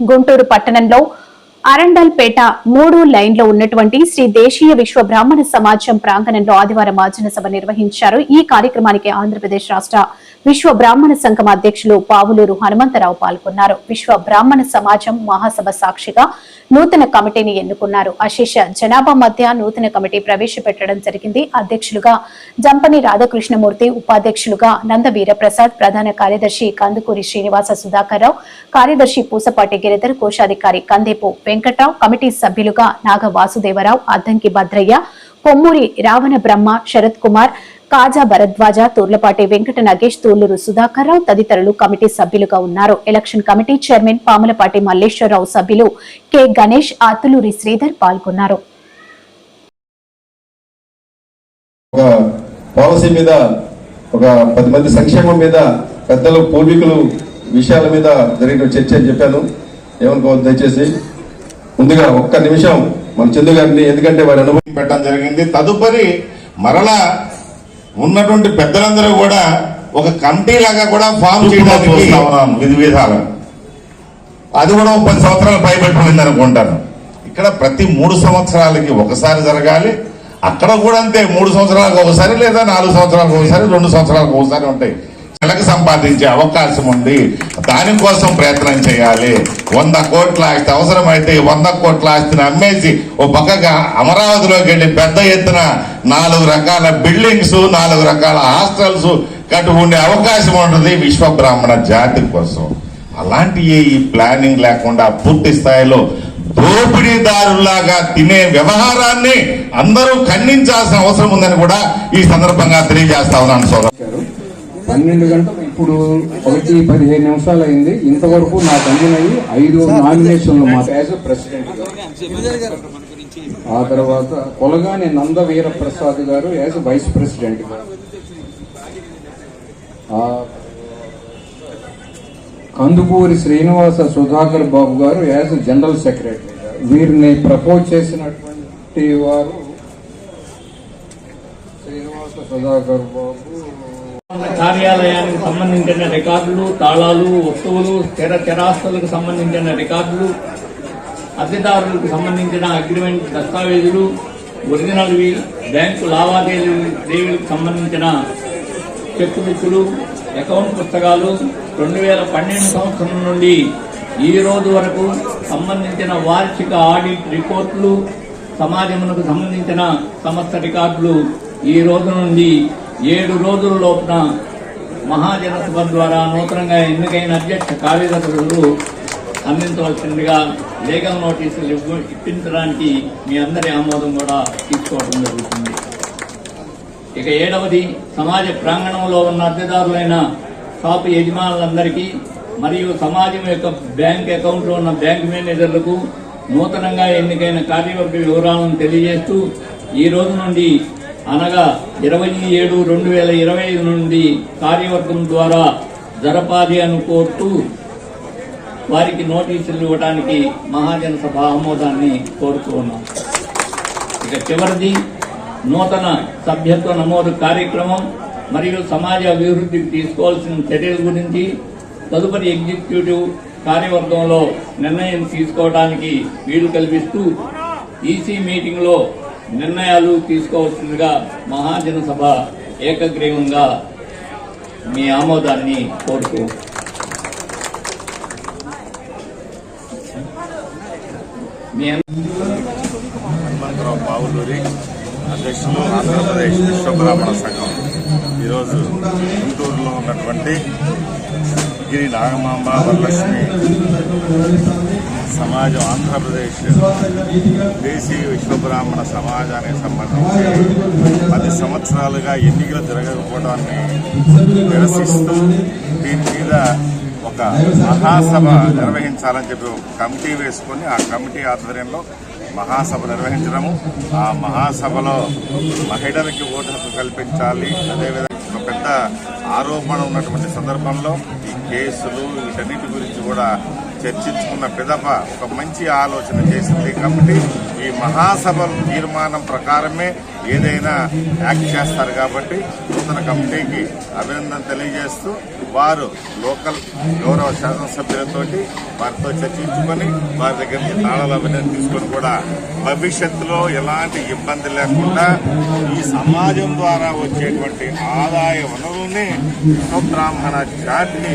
గుంటూరు పట్టణంలో అరండల్పేట 3 లైన్లో ఉన్నటువంటి శ్రీ దేశీయ విశ్వ బ్రాహ్మణ సమాజం ప్రాంగణంలో ఆదివారం ఆచరణ సభ నిర్వహించారు. ఈ కార్యక్రమానికి ఆంధ్రప్రదేశ్ రాష్ట్ర విశ్వ బ్రాహ్మణ సంఘం అధ్యక్షులు పావులూరు హనుమంతరావు పాల్గొన్నారు. విశ్వ బ్రాహ్మణ సమాజం మహాసభ సాక్షిగా నూతన కమిటీని ఎన్నుకున్నారు. అశేష జనాభా మధ్య నూతన కమిటీ ప్రవేశపెట్టడం జరిగింది. అధ్యక్షులుగా జంపని రాధాకృష్ణమూర్తి, ఉపాధ్యక్షులుగా నంద వీరప్రసాద్, ప్రధాన కార్యదర్శి కందుకూరి శ్రీనివాస సుధాకర్రావు, కార్యదర్శి పూసపాటి గిరిధర్, కోశాధికారి కందేపు వెంకట్రావు, కమిటీ సభ్యులుగా నాగ వాసుదేవరావు, అద్దంకి భద్రయ్య, కొమ్మూరి రావణ బ్రహ్మ, శరత్ కుమార్, కాజా భరద్వాజ, తూర్లపాటి వెంకట నగేష్, తూళ్లూరు సుధాకర్ రావు తదితరులు కమిటీ సభ్యులుగా ఉన్నారు. Election committee chairman Pamulapati Malleswara Rao, సభ్యులు కె గణేష్, అతులూరి శ్రీధర్ పాల్గొన్నారు. పాలసీ మీద ఒక 10 మంది సంక్షేమం మీద పెద్దలు పూర్వీకులు విషయాల మీద జరిగిన చర్చ అని చెప్పాను. ఏమనుకోవద్దు దయచేసి. ముందుగా ఒక్క నిమిషం మన చందు గారిని, ఎందుకంటే వారి అనుభవం పెట్టడం జరిగింది. తదుపరి మరలా ఉన్నటువంటి పెద్దలందరూ కూడా ఒక కమిటీ లాగా కూడా ఫామ్ చేయడానికి చూస్తా ఉన్నాను విధి విధాలు. అది కూడా 10 సంవత్సరాలు పైబడిపోయింది అనుకుంటాను. ఇక్కడ ప్రతి 3 సంవత్సరాలకి ఒకసారి జరగాలి. అక్కడ కూడా అంతే, 3 సంవత్సరాలకు ఒకసారి లేదా 4 సంవత్సరాలకు ఒకసారి, 2 సంవత్సరాలకు ఒకసారి ఉంటాయి. నెలకు సంపాదించే అవకాశం ఉంది. దానికోసం ప్రయత్నం చేయాలి. 100 కోట్ల ఆస్తి అవసరమైతే 100 కోట్ల ఆస్తిని అమ్మేసి ఓ పక్కగా అమరావతిలోకి వెళ్ళి పెద్ద ఎత్తున 4 రకాల బిల్డింగ్స్, 4 రకాల హాస్టల్స్ కట్టుకునే అవకాశం ఉంటుంది విశ్వ బ్రాహ్మణ జాతి కోసం. అలాంటి ఈ ప్లానింగ్ లేకుండా పూర్తి స్థాయిలో దోపిడీదారులాగా తినే వ్యవహారాన్ని అందరూ ఖండించాల్సిన అవసరం ఉందని కూడా ఈ సందర్భంగా తెలియజేస్తా ఉన్నాను. సోదరు 12 గంటలు ఇప్పుడు 1:15 నిమిషాలు అయింది. ఇంతవరకు నాకు అందినవి 5 నామినేషన్లు మాత్రం ప్రెసిడెంట్ గారు, ఆ తర్వాత కొలగాని నంద వీరప్రసాద్ గారు యాజ్ వైస్ ప్రెసిడెంట్ గారు, కందుకూరి శ్రీనివాస సుధాకర్ బాబు గారు యాజ్ జనరల్ సెక్రటరీ గారు. వీరిని ప్రపోజ్ చేసినటువంటి వారు శ్రీనివాస సుధాకర్ బాబు. కార్యాలయానికి సంబంధించిన రికార్డులు, తాళాలు, వస్తువులు, స్థిరాస్తులకు సంబంధించిన రికార్డులు, అద్దెదారులకు సంబంధించిన అగ్రిమెంట్ దస్తావేజులు, ఒరిజినల్వి, బ్యాంకు లావాదేవీలకు సంబంధించిన చెక్ బుక్లు, అకౌంట్ పుస్తకాలు, 2012 సంవత్సరం నుండి ఈ రోజు వరకు సంబంధించిన వార్షిక ఆడిట్ రిపోర్టులు, సమాజమునకు సంబంధించిన సమస్త రికార్డులు ఈ రోజు నుండి 7 రోజుల లోపున మహాజనసభ ద్వారా నూతనంగా ఎన్నికైన అధ్యక్ష కార్యదర్శులు అందించవలసిందిగా లీగల్ నోటీసులు ఇప్పించడానికి మీ అందరి ఆమోదం కూడా తీసుకోవడం జరుగుతుంది. ఇక 7వది, సమాజ ప్రాంగణంలో ఉన్న అద్దెదారులైన షాపు యజమానులందరికీ మరియు సమాజం యొక్క బ్యాంక్ అకౌంట్లో ఉన్న బ్యాంక్ మేనేజర్లకు నూతనంగా ఎన్నికైన కార్యవర్గ వివరాలను తెలియజేస్తూ ఈ రోజు నుండి అనగా 27/2025 నుండి కార్యవర్గం ద్వారా జరపాలి అని కోరుతూ వారికి నోటీసులు ఇవ్వడానికి మహాజన సభ ఆమోదాన్ని కోరుతూ ఉన్నాం. ఇక చివరిది, నూతన సభ్యత్వ నమోదు కార్యక్రమం మరియు సమాజ అభివృద్ధికి తీసుకోవాల్సిన చర్యల గురించి తదుపరి ఎగ్జిక్యూటివ్ కార్యవర్గంలో నిర్ణయం తీసుకోవడానికి వీలు కల్పిస్తూ ఈసీ మీటింగ్లో నిర్ణయాలు తీసుకోవాల్సిందిగా మహాజన సభ ఏకగ్రీవంగా మీ ఆమోదాన్ని కోరుతూ హనుమంతరావు పావులూరి, అధ్యక్షులు ఆంధ్రప్రదేశ్ విశ్వ బ్రాహ్మణ సంఘం. ఈరోజు గుంటూరులో ఉన్నటువంటి గిరి నాగమాంబ వరలక్ష్మి సమాజం, ఆంధ్రప్రదేశ్ దేశీయ విశ్వ బ్రాహ్మణ సమాజానికి సంబంధించి 10 సంవత్సరాలుగా ఎన్నికలు జరగకపోవడాన్ని నిరసిస్తూ దీని మీద ఒక మహాసభ నిర్వహించాలని చెప్పి ఒక కమిటీ వేసుకుని ఆ కమిటీ ఆధ్వర్యంలో మహాసభ నిర్వహించడము, ఆ మహాసభలో మహిళలకి ఓటు హక్కు కల్పించాలి. అదేవిధంగా ఒక పెద్ద ఆరోపణ ఉన్నటువంటి సందర్భంలో ఈ కేసులు వీటన్నిటి గురించి కూడా చర్చించుకున్న పిదప ఒక మంచి ఆలోచన చేసింది కమిటీ. ఈ మహాసభ తీర్మానం ప్రకారమే ఏదైనా యాక్ట్ చేస్తారు కాబట్టి నూతన కమిటీకి అభినందన తెలియజేస్తూ వారు లోకల్ గౌరవ శాసనసభ్యులతోటి వారితో చర్చించుకొని వారి దగ్గర నుంచి తాళాల అభినందన తీసుకొని కూడా భవిష్యత్తులో ఎలాంటి ఇబ్బంది లేకుండా ఈ సమాజం ద్వారా వచ్చేటువంటి ఆదాయ వనరుల్ని విశ్వబ్రాహ్మణ జాతిని